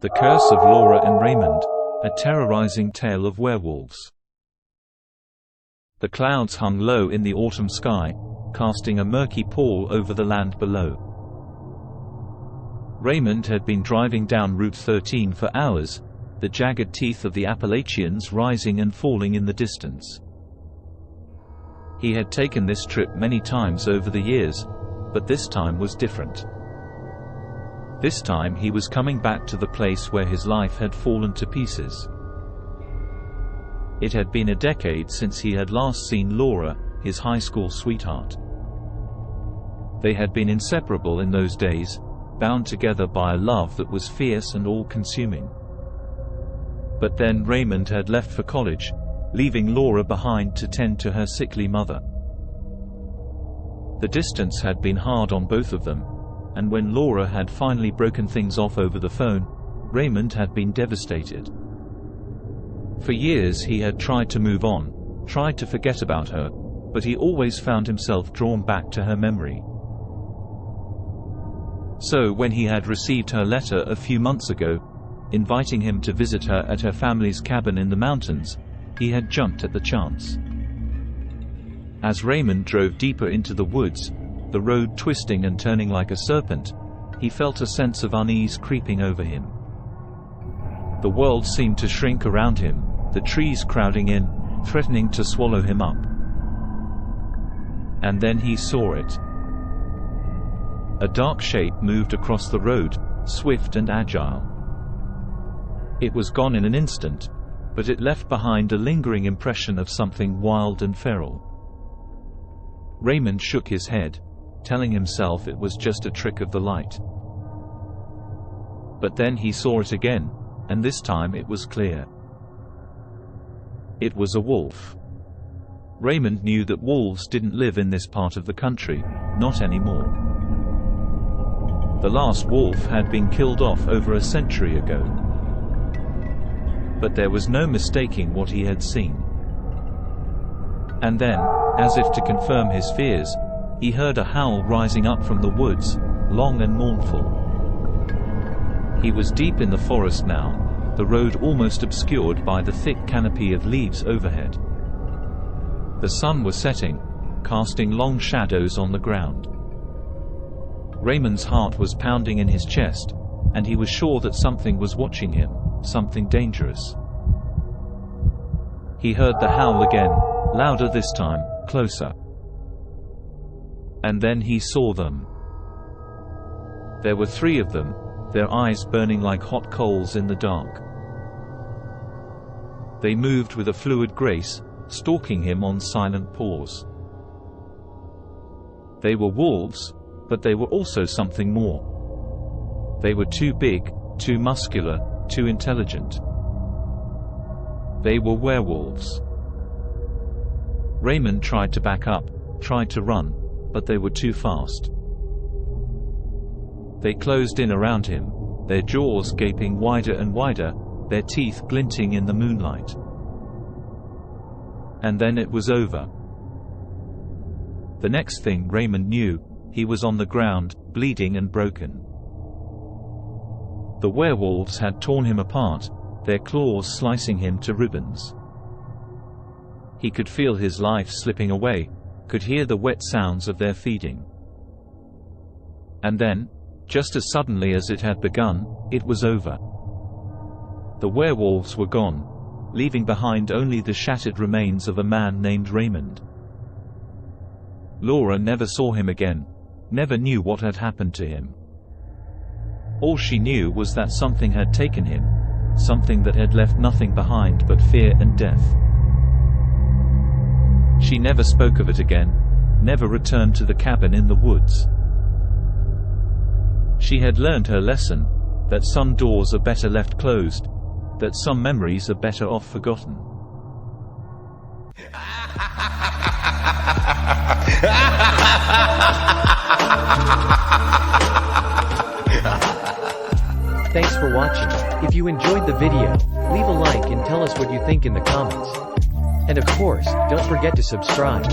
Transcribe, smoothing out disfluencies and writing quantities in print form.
The Curse of Lora and Raymond, a terrorizing tale of werewolves. The clouds hung low in the autumn sky, casting a murky pall over the land below. Raymond had been driving down Route 13 for hours, the jagged teeth of the Appalachians rising and falling in the distance. He had taken this trip many times over the years, but this time was different. This time he was coming back to the place where his life had fallen to pieces. It had been a decade since he had last seen Lora, his high school sweetheart. They had been inseparable in those days, bound together by a love that was fierce and all-consuming. But then Raymond had left for college, leaving Lora behind to tend to her sickly mother. The distance had been hard on both of them, and when Lora had finally broken things off over the phone, Raymond had been devastated. For years he had tried to move on, tried to forget about her, but he always found himself drawn back to her memory. So when he had received her letter a few months ago, inviting him to visit her at her family's cabin in the mountains, he had jumped at the chance. As Raymond drove deeper into the woods, the road twisting and turning like a serpent, he felt a sense of unease creeping over him. The world seemed to shrink around him, the trees crowding in, threatening to swallow him up. And then he saw it. A dark shape moved across the road, swift and agile. It was gone in an instant, but it left behind a lingering impression of something wild and feral. Raymond shook his head, telling himself it was just a trick of the light. But then he saw it again, and this time it was clear. It was a wolf. Raymond knew that wolves didn't live in this part of the country, not anymore. The last wolf had been killed off over a century ago. But there was no mistaking what he had seen. And then, as if to confirm his fears, he heard a howl rising up from the woods, long and mournful. He was deep in the forest now, the road almost obscured by the thick canopy of leaves overhead. The sun was setting, casting long shadows on the ground. Raymond's heart was pounding in his chest, and he was sure that something was watching him, something dangerous. He heard the howl again, louder this time, closer. And then he saw them. There were 3 of them, their eyes burning like hot coals in the dark. They moved with a fluid grace, stalking him on silent paws. They were wolves, but they were also something more. They were too big, too muscular, too intelligent. They were werewolves. Raymond tried to back up, tried to run, but they were too fast. They closed in around him, their jaws gaping wider and wider, their teeth glinting in the moonlight. And then it was over. The next thing Raymond knew, he was on the ground, bleeding and broken. The werewolves had torn him apart, their claws slicing him to ribbons. He could feel his life slipping away, could hear the wet sounds of their feeding. And then, just as suddenly as it had begun, it was over. The werewolves were gone, leaving behind only the shattered remains of a man named Raymond. Lora never saw him again, never knew what had happened to him. All she knew was that something had taken him, something that had left nothing behind but fear and death. She never spoke of it again, never returned to the cabin in the woods. She had learned her lesson, that some doors are better left closed, that some memories are better off forgotten. Thanks for watching. If you enjoyed the video, leave a like and tell us what you think in the comments. And of course, don't forget to subscribe.